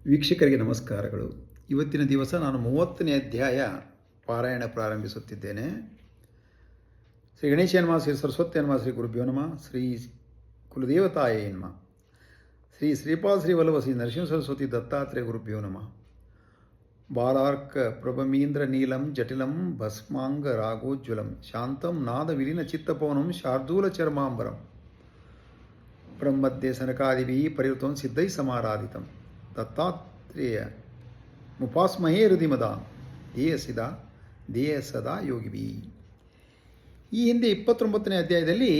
ವೀಕ್ಷಕರಿಗೆ ನಮಸ್ಕಾರಗಳು. ಇವತ್ತಿನ ದಿವಸ ನಾನು 30ನೇ ಅಧ್ಯಾಯ ಪಾರಾಯಣ ಪ್ರಾರಂಭಿಸುತ್ತಿದ್ದೇನೆ. ಶ್ರೀ ಗಣೇಶ ನಮಃ, ಶ್ರೀ ಸರಸ್ವತಿ ನಮಃ, ಶ್ರೀ ಗುರುಭ್ಯೋ ನಮಃ, ಶ್ರೀ ಕುಲದೇವತಾಯೇ ನಮಃ, ಶ್ರೀ ಶ್ರೀಪಾದ ಶ್ರೀ ವಲ್ಲಭ ಶ್ರೀ ನರಸಿಂಹ ಸರಸ್ವತಿ ದತ್ತಾತ್ರೇಯ ಗುರುಭ್ಯೋ ನಮಃ. ಬಾಲಾರ್ಕ ಪ್ರಭಮೀಂದ್ರ ನೀಲಂ ಜಟಿಲಂ ಭಸ್ಮಾಂಗ ರಾಗೋಜ್ವಲಂ ಶಾಂತಂ ನಾದ ವಿಲೀನ ಚಿತ್ತಪವನಂ ಶಾರ್ದೂಲ ಚರ್ಮಾಂಬರಂ ಬ್ರಹ್ಮದ್ದೇ ಸನಕಾದಿಭಿ ಪರಿವೃತಂ ಸಿದ್ಧೈ ಸಮಾರಾಧಿತಂ ದತ್ತಾತ್ರೇಯ ಮುಪಾಸ್ಮಹೇ ಹೃದಿಮದ ದೇಯ ಸದಾ ಯೋಗಿಭಿ. ಈ ಹಿಂದೆ 29ನೇ ಅಧ್ಯಾಯದಲ್ಲಿ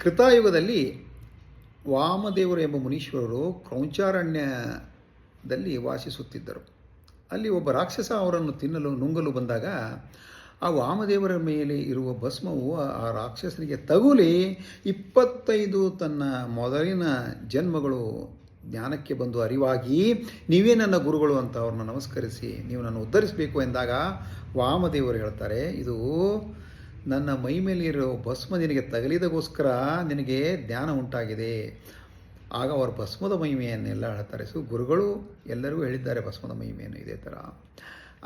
ಕೃತಾಯುಗದಲ್ಲಿ ವಾಮದೇವರು ಎಂಬ ಮುನೀಶ್ವರರು ಕ್ರೌಂಚಾರಣ್ಯದಲ್ಲಿ ವಾಸಿಸುತ್ತಿದ್ದರು. ಅಲ್ಲಿ ಒಬ್ಬ ರಾಕ್ಷಸ ಅವರನ್ನು ನುಂಗಲು ಬಂದಾಗ ಆ ವಾಮದೇವರ ಮೇಲೆ ಇರುವ ಭಸ್ಮವು ಆ ರಾಕ್ಷಸನಿಗೆ ತಗುಲಿ 25 ತನ್ನ ಮೊದಲಿನ ಜನ್ಮಗಳು ಜ್ಞಾನಕ್ಕೆ ಬಂದು ಅರಿವಾಗಿ ನೀವೇ ನನ್ನ ಗುರುಗಳು ಅಂತ ಅವ್ರನ್ನ ನಮಸ್ಕರಿಸಿ ನೀವು ನನ್ನ ಉದ್ಧರಿಸಬೇಕು ಎಂದಾಗ ವಾಮದೇವರು ಹೇಳ್ತಾರೆ, ಇದು ನನ್ನ ಮೈ ಮೇಲೆ ಇರೋ ಭಸ್ಮ ನಿನಗೆ ತಗಲಿದಗೋಸ್ಕರ ನಿನಗೆ ಜ್ಞಾನ ಉಂಟಾಗಿದೆ. ಆಗ ಅವರು ಭಸ್ಮದ ಮಹಿಮೆಯನ್ನೆಲ್ಲ ಹೇಳ್ತಾರೆ. ಸೊ ಗುರುಗಳು ಎಲ್ಲರಿಗೂ ಹೇಳಿದ್ದಾರೆ ಭಸ್ಮದ ಮಹಿಮೆಯನ್ನು. ಇದೇ ಥರ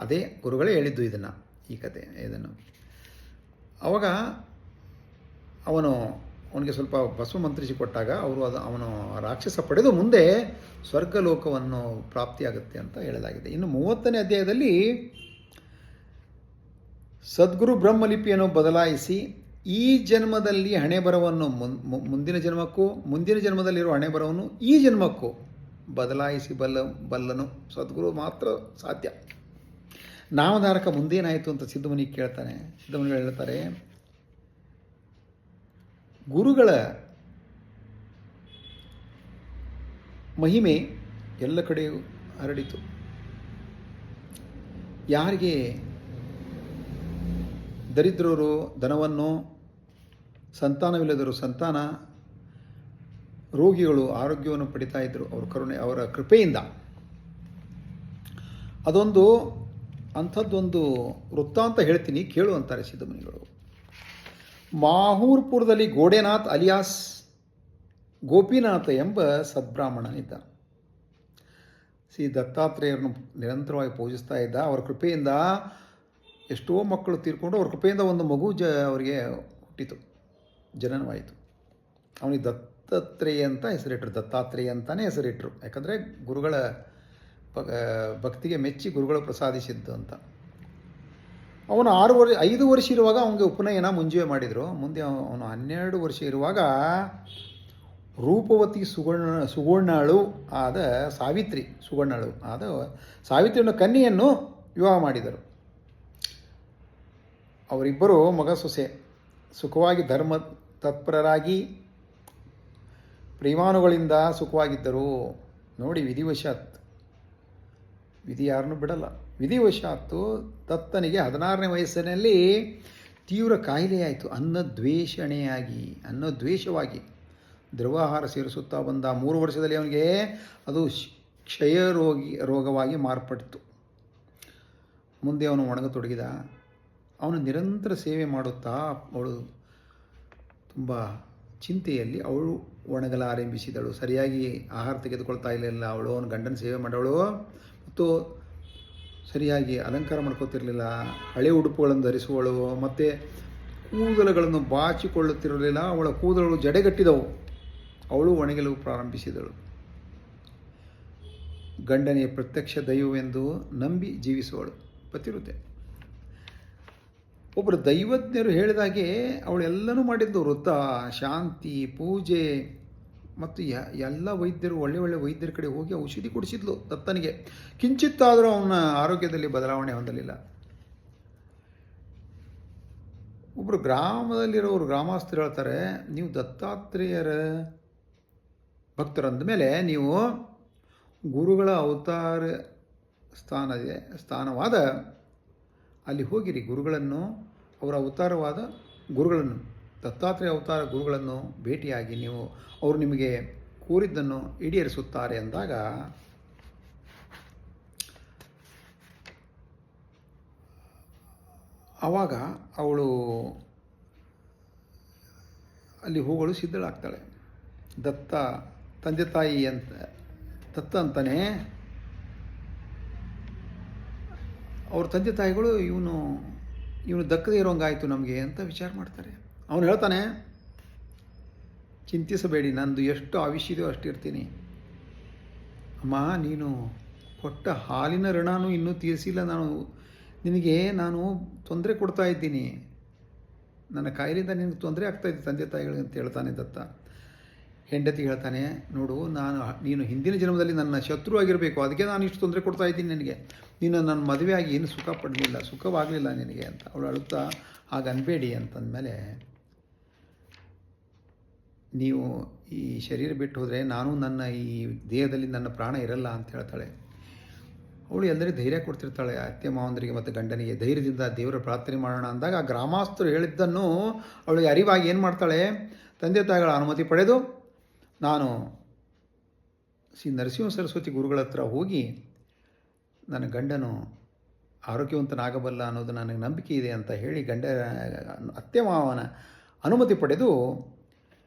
ಅದೇ ಗುರುಗಳೇ ಹೇಳಿದ್ದು ಈ ಕತೆ ಇದನ್ನು. ಆವಾಗ ಅವನಿಗೆ ಸ್ವಲ್ಪ ಭಸ್ಮ ಮಂತ್ರಿಸಿ ಕೊಟ್ಟಾಗ ಅವನು ರಾಕ್ಷಸ ಪಡೆದು ಮುಂದೆ ಸ್ವರ್ಗಲೋಕವನ್ನು ಪ್ರಾಪ್ತಿಯಾಗುತ್ತೆ ಅಂತ ಹೇಳಲಾಗಿದೆ. ಇನ್ನು 30ನೇ ಅಧ್ಯಾಯದಲ್ಲಿ ಸದ್ಗುರು ಬ್ರಹ್ಮಲಿಪಿಯನ್ನು ಬದಲಾಯಿಸಿ ಈ ಜನ್ಮದಲ್ಲಿ ಹಣೆ ಬರವನ್ನು ಮುಂದಿನ ಜನ್ಮದಲ್ಲಿರುವ ಹಣೆ ಬರವನ್ನು ಈ ಜನ್ಮಕ್ಕೂ ಬದಲಾಯಿಸಿ ಬಲ್ಲನು ಸದ್ಗುರು ಮಾತ್ರ ಸಾಧ್ಯ. ನಾಮಧಾರಕ ಮುಂದೇನಾಯಿತು ಅಂತ ಸಿದ್ಧಮುನಿಗೆ ಕೇಳ್ತಾನೆ. ಸಿದ್ಧಮುನಿಗಳು ಹೇಳ್ತಾರೆ, ಗುರುಗಳ ಮಹಿಮೆ ಎಲ್ಲ ಕಡೆಯೂ ಹರಡಿತು. ಯಾರಿಗೆ ದರಿದ್ರರು ಧನವನ್ನು, ಸಂತಾನವಿಲ್ಲದರು ಸಂತಾನ, ರೋಗಿಗಳು ಆರೋಗ್ಯವನ್ನು ಪಡಿತಾ ಇದ್ದರು ಅವರ ಕೃಪೆಯಿಂದ. ಅಂಥದ್ದೊಂದು ವೃತ್ತಾಂತ ಹೇಳ್ತೀನಿ ಕೇಳು ಅಂತಾರೆ ಸಿದ್ಧಮುನಿಗಳು. ಮಾಹೂರ್ಪುರದಲ್ಲಿ ಗೋಡೆನಾಥ್ ಅಲಿಯಾಸ್ ಗೋಪಿನಾಥ ಎಂಬ ಸದ್ಬ್ರಾಹ್ಮಣನಿದ್ದ. ಶ್ರೀ ದತ್ತಾತ್ರೇಯರನ್ನು ನಿರಂತರವಾಗಿ ಪೂಜಿಸ್ತಾ ಇದ್ದ. ಅವರ ಕೃಪೆಯಿಂದ ಎಷ್ಟೋ ಮಕ್ಕಳು ತೀರ್ಕೊಂಡು ಅವ್ರ ಕೃಪೆಯಿಂದ ಒಂದು ಮಗು ಅವರಿಗೆ ಹುಟ್ಟಿತು, ಜನನವಾಯಿತು. ಅವನಿಗೆ ದತ್ತಾತ್ರೇಯ ಅಂತ ಹೆಸರಿಟ್ಟರು. ದತ್ತಾತ್ರೇಯ ಅಂತಲೇ ಹೆಸರಿಟ್ಟರು. ಯಾಕಂದರೆ ಗುರುಗಳ ಭಕ್ತಿಗೆ ಮೆಚ್ಚಿ ಗುರುಗಳು ಪ್ರಸಾದಿಸಿದ್ದು ಅಂತ. ಅವನು 5 ವರ್ಷ ಇರುವಾಗ ಅವನಿಗೆ ಉಪನಯನ ಮುಂಜುವೆ ಮಾಡಿದರು. ಮುಂದೆ ಅವನು 12 ವರ್ಷ ಇರುವಾಗ ರೂಪವತಿ ಸುಗುಣಳು ಆದ ಸಾವಿತ್ರಿಯನ್ನು ಕನ್ಯೆಯನ್ನು ವಿವಾಹ ಮಾಡಿದರು. ಅವರಿಬ್ಬರು ಮಗ ಸೊಸೆ ಸುಖವಾಗಿ ಧರ್ಮ ತತ್ಪರರಾಗಿ ಪ್ರೇಮಾನುಗಳಿಂದ ಸುಖವಾಗಿದ್ದರು. ನೋಡಿ, ವಿಧಿ ಯಾರನ್ನೂ ಬಿಡಲ್ಲ. ವಿಧಿವಶಾತ್ತು ದತ್ತನಿಗೆ 16ನೇ ವಯಸ್ಸಿನಲ್ಲಿ ತೀವ್ರ ಕಾಯಿಲೆಯಾಯಿತು. ಅನ್ನದ್ವೇಷವಾಗಿ ದ್ರವಾಹಾರ ಸೇರಿಸುತ್ತಾ ಬಂದ 3 ವರ್ಷದಲ್ಲಿ ಅವನಿಗೆ ಅದು ಕ್ಷಯ ರೋಗವಾಗಿ ಮಾರ್ಪಟ್ಟಿತು. ಮುಂದೆ ಅವನು ಒಣಗತೊಡಗಿದ. ಅವನು ನಿರಂತರ ಸೇವೆ ಮಾಡುತ್ತಾ ಅವಳು ತುಂಬ ಚಿಂತೆಯಲ್ಲಿ ಅವಳು ಒಣಗಲಾರಂಭಿಸಿದಳು. ಸರಿಯಾಗಿ ಆಹಾರ ತೆಗೆದುಕೊಳ್ತಾ ಇರಲಿಲ್ಲ ಅವಳು. ಅವನ ಗಂಡನ ಸೇವೆ ಮಾಡೋಳು ಮತ್ತು ಸರಿಯಾಗಿ ಅಲಂಕಾರ ಮಾಡ್ಕೋತಿರಲಿಲ್ಲ. ಹಳೆ ಉಡುಪುಗಳನ್ನು ಧರಿಸುವಳು ಮತ್ತು ಕೂದಲುಗಳನ್ನು ಬಾಚಿಕೊಳ್ಳುತ್ತಿರಲಿಲ್ಲ. ಅವಳ ಕೂದಲುಗಳು ಜಡೆಗಟ್ಟಿದವು. ಅವಳು ಒಣಗಲು ಪ್ರಾರಂಭಿಸಿದಳು. ಗಂಡನೇ ಪ್ರತ್ಯಕ್ಷ ದೈವವೆಂದು ನಂಬಿ ಜೀವಿಸುವಳು ಪತಿವ್ರತೆ. ಒಬ್ಬರು ದೈವಜ್ಞರು ಹೇಳಿದಾಗೆ ಅವಳೆಲ್ಲನೂ ಮಾಡಿದ್ದು. ವೃತ, ಶಾಂತಿ, ಪೂಜೆ ಮತ್ತು ಎಲ್ಲ ವೈದ್ಯರು ಒಳ್ಳೆ ವೈದ್ಯರ ಕಡೆ ಹೋಗಿ ಔಷಧಿ ಕೊಡಿಸಿದ್ಲು ದತ್ತನಿಗೆ. ಕಿಂಚಿತ್ತಾದರೂ ಅವನ ಆರೋಗ್ಯದಲ್ಲಿ ಬದಲಾವಣೆ ಹೊಂದಲಿಲ್ಲ. ಒಬ್ಬರು ಗ್ರಾಮಸ್ಥರು ಹೇಳ್ತಾರೆ, ನೀವು ದತ್ತಾತ್ರೇಯರ ಭಕ್ತರಂದ ಮೇಲೆ ನೀವು ಗುರುಗಳ ಅವತಾರ ಸ್ಥಾನವಾದ ಅಲ್ಲಿ ಹೋಗಿರಿ. ಅವರ ಅವತಾರವಾದ ಗುರುಗಳನ್ನು, ದತ್ತಾತ್ರೇಯ ಅವತಾರ ಗುರುಗಳನ್ನು ಭೇಟಿಯಾಗಿ ಅವರು ನಿಮಗೆ ಕೋರಿದ್ದನ್ನು ಈಡೇರಿಸುತ್ತಾರೆ ಅಂದಾಗ ಆವಾಗ ಅವಳು ಅಲ್ಲಿ ಹೋಗಲು ಸಿದ್ಧಳಾಗ್ತಾಳೆ. ದತ್ತ ತಂದೆ ತಾಯಿ ಅಂತ ದತ್ತ ಅಂತಾನೆ. ಅವ್ರ ತಂದೆ ತಾಯಿಗಳು ಇವನು ದಕ್ಕದೇ ಇರೋಂಗಾಯಿತು ನಮಗೆ ಅಂತ ವಿಚಾರ ಮಾಡ್ತಾರೆ. ಅವನು ಹೇಳ್ತಾನೆ, ಚಿಂತಿಸಬೇಡಿ, ನಂದು ಎಷ್ಟು ಆಯುಷ್ಯದೋ ಅಷ್ಟಿರ್ತೀನಿ. ಅಮ್ಮ, ನೀನು ಕೊಟ್ಟ ಹಾಲಿನ ಋಣನೂ ಇನ್ನೂ ತೀರಿಸಿಲ್ಲ. ನಾನು ತೊಂದರೆ ಕೊಡ್ತಾ ಇದ್ದೀನಿ. ನನ್ನ ಕಾಯಿಲೆಯಿಂದ ನಿನಗೆ ತೊಂದರೆ ಆಗ್ತಾಯಿದ್ದೆ ತಂದೆ ತಾಯಿಗಳಿಗೆ ಅಂತ ಹೇಳ್ತಾನೆ ದತ್ತ. ಹೆಂಡತಿ ಹೇಳ್ತಾನೆ, ನೋಡು, ನೀನು ಹಿಂದಿನ ಜನ್ಮದಲ್ಲಿ ನನ್ನ ಶತ್ರು ಆಗಿರಬೇಕು, ಅದಕ್ಕೆ ನಾನು ಇಷ್ಟು ತೊಂದರೆ ಕೊಡ್ತಾ ಇದ್ದೀನಿ ನಿನಗೆ. ನೀನು ನನ್ನ ಮದುವೆಯಾಗಿ ಏನು ಸುಖವಾಗಲಿಲ್ಲ ನಿನಗೆ ಅಂತ ಅವಳು ಅಳುತ್ತಾ, ಹಾಗೆ ಅನ್ಬೇಡಿ ಅಂತಂದಮೇಲೆ, ನೀವು ಈ ಶರೀರ ಬಿಟ್ಟು ಹೋದರೆ ನಾನು ನನ್ನ ಈ ದೇಹದಲ್ಲಿ ನನ್ನ ಪ್ರಾಣ ಇರಲ್ಲ ಅಂತ ಹೇಳ್ತಾಳೆ. ಅವಳು ಎಲ್ಲರಿಗೂ ಧೈರ್ಯ ಕೊಡ್ತಿರ್ತಾಳೆ, ಅತ್ತೆ ಮಾವಂದರಿಗೆ ಮತ್ತು ಗಂಡನಿಗೆ. ಧೈರ್ಯದಿಂದ ದೇವರ ಪ್ರಾರ್ಥನೆ ಮಾಡೋಣ ಅಂದಾಗ ಆ ಗ್ರಾಮಸ್ಥರು ಹೇಳಿದ್ದನ್ನು ಅವಳಿಗೆ ಅರಿವಾಗಿ ಏನು ಮಾಡ್ತಾಳೆ, ತಂದೆ ತಾಯಿಗಳ ಅನುಮತಿ ಪಡೆದು ನಾನು ನರಸಿಂಹ ಸರಸ್ವತಿ ಗುರುಗಳ ಹತ್ರ ಹೋಗಿ ನನ್ನ ಗಂಡನು ಆರೋಗ್ಯವಂತನಾಗಬಲ್ಲ ಅನ್ನೋದು ನನಗೆ ನಂಬಿಕೆ ಇದೆ ಅಂತ ಹೇಳಿ ಅತ್ತೆ ಮಾವನ ಅನುಮತಿ ಪಡೆದು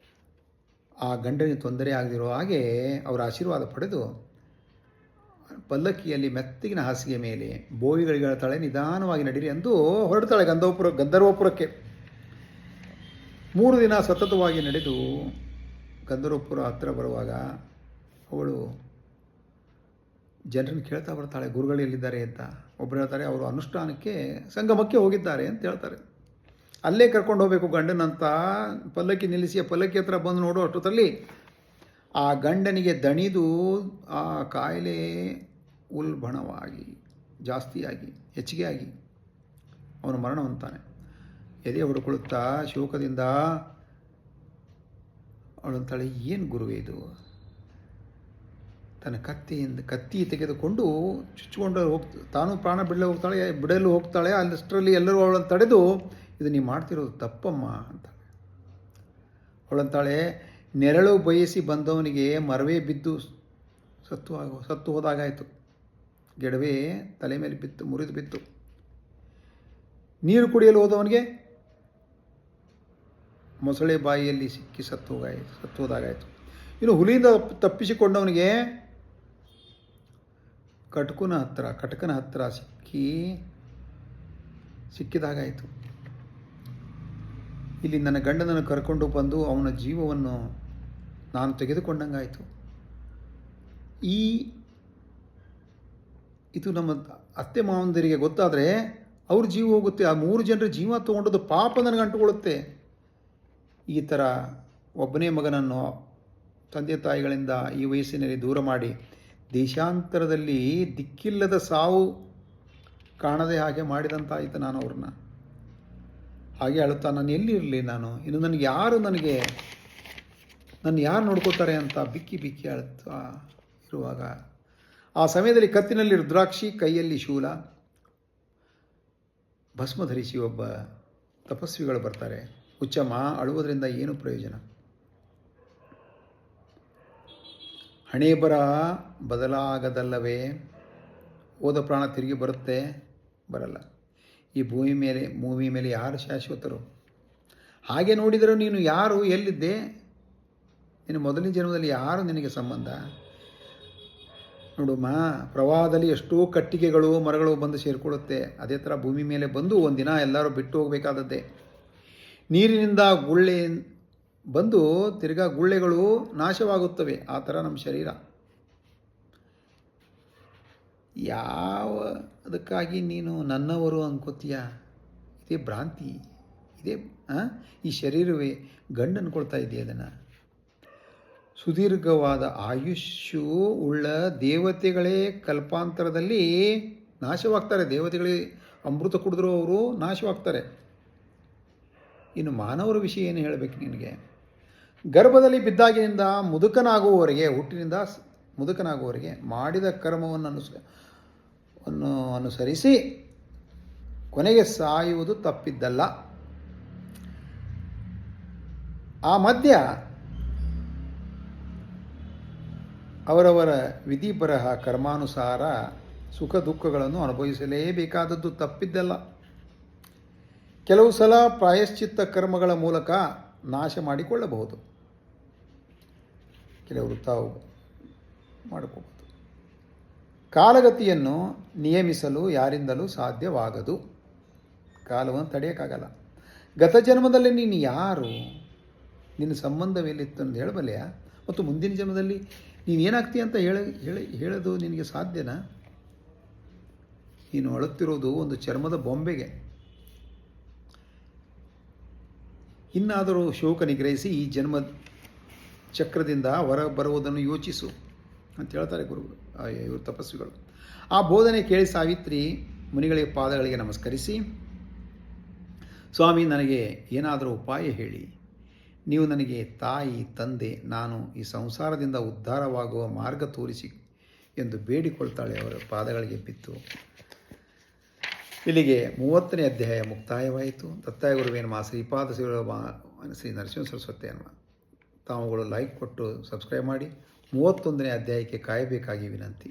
ಆ ಗಂಡನಿಗೆ ತೊಂದರೆ ಆಗದಿರೋ ಹಾಗೆ ಅವರ ಆಶೀರ್ವಾದ ಪಡೆದು ಪಲ್ಲಕ್ಕಿಯಲ್ಲಿ ಮೆತ್ತಗಿನ ಹಾಸಿಗೆ ಮೇಲೆ ಬೋಯಿಗಳಿಗೆ ಹೇಳ್ತಾಳೆ, ನಿಧಾನವಾಗಿ ನಡೀರಿ ಎಂದು ಹೊರಡ್ತಾಳೆ ಗಂಧರ್ವಪುರಕ್ಕೆ. 3 ದಿನ ಸತತವಾಗಿ ನಡೆದು ಗಂಧರ್ವಪುರ ಹತ್ತಿರ ಬರುವಾಗ ಅವಳು ಜನರನ್ನು ಕೇಳ್ತಾ ಬರ್ತಾಳೆ, ಗುರುಗಳು ಎಲ್ಲಿದ್ದಾರೆ ಅಂತ. ಒಬ್ಬರು ಹೇಳ್ತಾರೆ, ಅವರು ಅನುಷ್ಠಾನಕ್ಕೆ ಸಂಗಮಕ್ಕೆ ಹೋಗಿದ್ದಾರೆ ಅಂತ ಹೇಳ್ತಾರೆ. ಅಲ್ಲೇ ಕರ್ಕೊಂಡು ಹೋಗಬೇಕು ಗಂಡನಂತ ಪಲ್ಲಕ್ಕಿ ನಿಲ್ಲಿಸಿ ಪಲ್ಲಕ್ಕಿ ಹತ್ರ ಬಂದು ನೋಡೋ ಅಷ್ಟೊತ್ತಲ್ಲಿ ಆ ಗಂಡನಿಗೆ ದಣಿದು ಆ ಕಾಯಿಲೆ ಉಲ್ಬಣವಾಗಿ ಜಾಸ್ತಿಯಾಗಿ ಹೆಚ್ಚಿಗೆ ಆಗಿ ಅವನು ಮರಣ ಹೊಂತಾನೆ. ಎದೆ ಹೊಡ್ಕೊಳ್ಳುತ್ತಾ ಶೋಕದಿಂದ ಅವಳಂತಾಳೆ, ಏನು ಗುರುವೇ ಇದು? ತನ್ನ ಕತ್ತಿ ತೆಗೆದುಕೊಂಡು ಚುಚ್ಚಿಕೊಂಡು ತಾನು ಪ್ರಾಣ ಬಿಡಲು ಹೋಗ್ತಾಳೆ. ಅಷ್ಟರಲ್ಲಿ ಎಲ್ಲರೂ ಅವಳನ್ನು ತಡೆದು, ಇದು ನೀವು ಮಾಡ್ತಿರೋದು ತಪ್ಪಮ್ಮ ಅಂತ ಅವಳಂತಾಳೆ. ನೆರಳು ಬಯಸಿ ಬಂದವನಿಗೆ ಮರವೇ ಬಿದ್ದು ಸತ್ತು ಹೋದಾಗಾಯಿತು. ಗೆಡವೆ ತಲೆ ಮೇಲೆ ಮುರಿದು ಬಿತ್ತು. ನೀರು ಕುಡಿಯಲು ಹೋದವನಿಗೆ ಮೊಸಳೆ ಬಾಯಿಯಲ್ಲಿ ಸಿಕ್ಕಿ ಸತ್ತು ಹೋದಾಗಾಯಿತು. ಇನ್ನು ಹುಲಿಯಿಂದ ತಪ್ಪಿಸಿಕೊಂಡವನಿಗೆ ಕಟಕನ ಹತ್ತಿರ ಸಿಕ್ಕಿದಾಗಾಯಿತು. ಇಲ್ಲಿ ನನ್ನ ಗಂಡನನ್ನು ಕರ್ಕೊಂಡು ಬಂದು ಅವನ ಜೀವವನ್ನು ನಾನು ತೆಗೆದುಕೊಂಡಂಗಾಯಿತು. ಇದು ನಮ್ಮ ಅತ್ತೆ ಮಾವಂದರಿಗೆ ಗೊತ್ತಾದರೆ ಅವ್ರ ಜೀವ ಹೋಗುತ್ತೆ. ಆ 3 ಜನರ ಜೀವ ತೊಗೊಂಡದ್ದು ಪಾಪ ನನಗೆ ಅಂಟುಕೊಳ್ಳುತ್ತೆ. ಈ ಥರ ಒಬ್ಬನೇ ಮಗನನ್ನು ತಂದೆ ತಾಯಿಗಳಿಂದ ಈ ವಯಸ್ಸಿನಲ್ಲಿ ದೂರ ಮಾಡಿ ದೇಶಾಂತರದಲ್ಲಿ ದಿಕ್ಕಿಲ್ಲದ ಸಾವು ಕಾಣದೆ ಹಾಗೆ ಮಾಡಿದಂತಾಯಿತು ನಾನು ಅವ್ರನ್ನ. ಹಾಗೆ ಅಳುತ್ತಾ, ನಾನು ಎಲ್ಲಿರಲಿ, ಇನ್ನು ನನ್ನ ಯಾರು ನೋಡ್ಕೋತಾರೆ ಅಂತ ಬಿಕ್ಕಿ ಅಳುತ್ತಾ ಇರುವಾಗ ಆ ಸಮಯದಲ್ಲಿ ಕತ್ತಿನಲ್ಲಿ ರುದ್ರಾಕ್ಷಿ, ಕೈಯಲ್ಲಿ ಶೂಲ, ಭಸ್ಮ ಧರಿಸಿ ಒಬ್ಬ ತಪಸ್ವಿಗಳು ಬರ್ತಾರೆ. ಹುಚ್ಚಮ್ಮ, ಅಳುವುದರಿಂದ ಏನು ಪ್ರಯೋಜನ? ಹಣೆ ಬರ ಬದಲಾಗದಲ್ಲವೇ? ಹೋದ ಪ್ರಾಣ ತಿರುಗಿ ಬರಲ್ಲ. ಈ ಭೂಮಿ ಮೇಲೆ ಯಾರು ಶಾಶ್ವತರು? ಹಾಗೆ ನೋಡಿದರೂ ನೀನು ಯಾರು, ಎಲ್ಲಿದ್ದೆ? ನೀನು ಮೊದಲನೇ ಜನ್ಮದಲ್ಲಿ ಯಾರು ನಿನಗೆ ಸಂಬಂಧ? ನೋಡುಮ್ಮ, ಪ್ರವಾಹದಲ್ಲಿ ಎಷ್ಟೋ ಕಟ್ಟಿಗೆಗಳು ಮರಗಳು ಬಂದು ಸೇರಿಕೊಳ್ಳುತ್ತೆ. ಅದೇ ಥರ ಭೂಮಿ ಮೇಲೆ ಬಂದು ಒಂದಿನ ಎಲ್ಲರೂ ಬಿಟ್ಟು ಹೋಗಬೇಕಾದದ್ದೇ. ನೀರಿನಿಂದ ಗುಳ್ಳೆ ಬಂದು ತಿರ್ಗಾ ಗುಳ್ಳೆಗಳು ನಾಶವಾಗುತ್ತವೆ. ಆ ಥರ ನಮ್ಮ ಶರೀರ. ಅದಕ್ಕಾಗಿ ನೀನು ನನ್ನವರು ಅನ್ಕೋತೀಯ? ಇದೇ ಭ್ರಾಂತಿ. ಈ ಶರೀರವೇ ಗಂಡು ಅನ್ಕೊಳ್ತಾ ಇದೆಯಾ? ಅದನ್ನು ಸುದೀರ್ಘವಾದ ಆಯುಷ್ಯು ಉಳ್ಳ ದೇವತೆಗಳೇ ಕಲ್ಪಾಂತರದಲ್ಲಿ ನಾಶವಾಗ್ತಾರೆ. ದೇವತೆಗಳೇ ಅಮೃತ ಕುಡಿದ್ರೂ ಅವರು ನಾಶವಾಗ್ತಾರೆ. ಇನ್ನು ಮಾನವರ ವಿಷಯ ಏನು ಹೇಳಬೇಕು ನಿನಗೆ? ಗರ್ಭದಲ್ಲಿ ಬಿದ್ದಾಗಿನಿಂದ ಹುಟ್ಟಿನಿಂದ ಮುದುಕನಾಗುವವರೆಗೆ ಮಾಡಿದ ಕರ್ಮವನ್ನು ಅನುಸರಿಸಿ ಕೊನೆಗೆ ಸಾಯುವುದು ತಪ್ಪಿದ್ದಲ್ಲ. ಆ ಮಧ್ಯ ಅವರವರ ವಿಧಿ ಬರಹ ಕರ್ಮಾನುಸಾರ ಸುಖ ದುಃಖಗಳನ್ನು ಅನುಭವಿಸಲೇಬೇಕಾದದ್ದು ತಪ್ಪಿದ್ದಲ್ಲ. ಕೆಲವು ಸಲ ಪ್ರಾಯಶ್ಚಿತ್ತ ಕರ್ಮಗಳ ಮೂಲಕ ನಾಶ ಮಾಡಿಕೊಳ್ಳಬಹುದು. ಕೆಲವರು ತಾವು ಮಾಡಿಕೊಬೋದು. ಕಾಲಗತಿಯನ್ನು ನಿಯಮಿಸಲು ಯಾರಿಂದಲೂ ಸಾಧ್ಯವಾಗದು. ಕಾಲವನ್ನು ತಡೆಯೋಕ್ಕಾಗಲ್ಲ. ಗತ ಜನ್ಮದಲ್ಲಿ ನೀನು ಯಾರು, ನಿನ್ನ ಸಂಬಂಧವೇನಿತ್ತು ಅಂತ ಹೇಳಬಲ್ಲೆಯಾ? ಮತ್ತು ಮುಂದಿನ ಜನ್ಮದಲ್ಲಿ ನೀನೇನಾಗ್ತೀಯ ಅಂತ ಹೇಳೋದು ನಿನಗೆ ಸಾಧ್ಯನಾ? ನೀನು ಅಳುತ್ತಿರೋದು ಒಂದು ಚರ್ಮದ ಬೊಂಬೆಗೆ. ಇನ್ನಾದರೂ ಶೋಕ ನಿಗ್ರಹಿಸಿ ಈ ಜನ್ಮ ಚಕ್ರದಿಂದ ಹೊರ ಬರುವುದನ್ನು ಯೋಚಿಸು ಅಂತ ಹೇಳ್ತಾರೆ ಇವರು ತಪಸ್ವಿಗಳು. ಆ ಬೋಧನೆ ಕೇಳಿ ಸಾವಿತ್ರಿ ಮುನಿಗಳಿಗೆ ಪಾದಗಳಿಗೆ ನಮಸ್ಕರಿಸಿ, ಸ್ವಾಮಿ, ನನಗೆ ಏನಾದರೂ ಉಪಾಯ ಹೇಳಿ. ನೀವು ನನಗೆ ತಾಯಿ, ತಂದೆ, ನಾನು ಈ ಸಂಸಾರದಿಂದ ಉದ್ಧಾರವಾಗುವ ಮಾರ್ಗ ತೋರಿಸಿ ಎಂದು ಬೇಡಿಕೊಳ್ತಾಳೆ ಅವರ ಪಾದಗಳಿಗೆ ಬಿದ್ದು. ಇಲ್ಲಿಗೆ 30ನೇ ಅಧ್ಯಾಯ ಮುಕ್ತಾಯವಾಯಿತು. ದತ್ತಾಯ ಗುರುವೇನ ಶ್ರೀಪಾದ ಶ್ರೀ ನರಸಿಂಹ ಸರಸ್ವತಿ ಅನ್ನ ತಾವುಗಳು ಲೈಕ್ ಕೊಟ್ಟು ಸಬ್ಸ್ಕ್ರೈಬ್ ಮಾಡಿ. 31ನೇ ಅಧ್ಯಾಯಕ್ಕೆ ಕಾಯಬೇಕಾಗಿ ವಿನಂತಿ.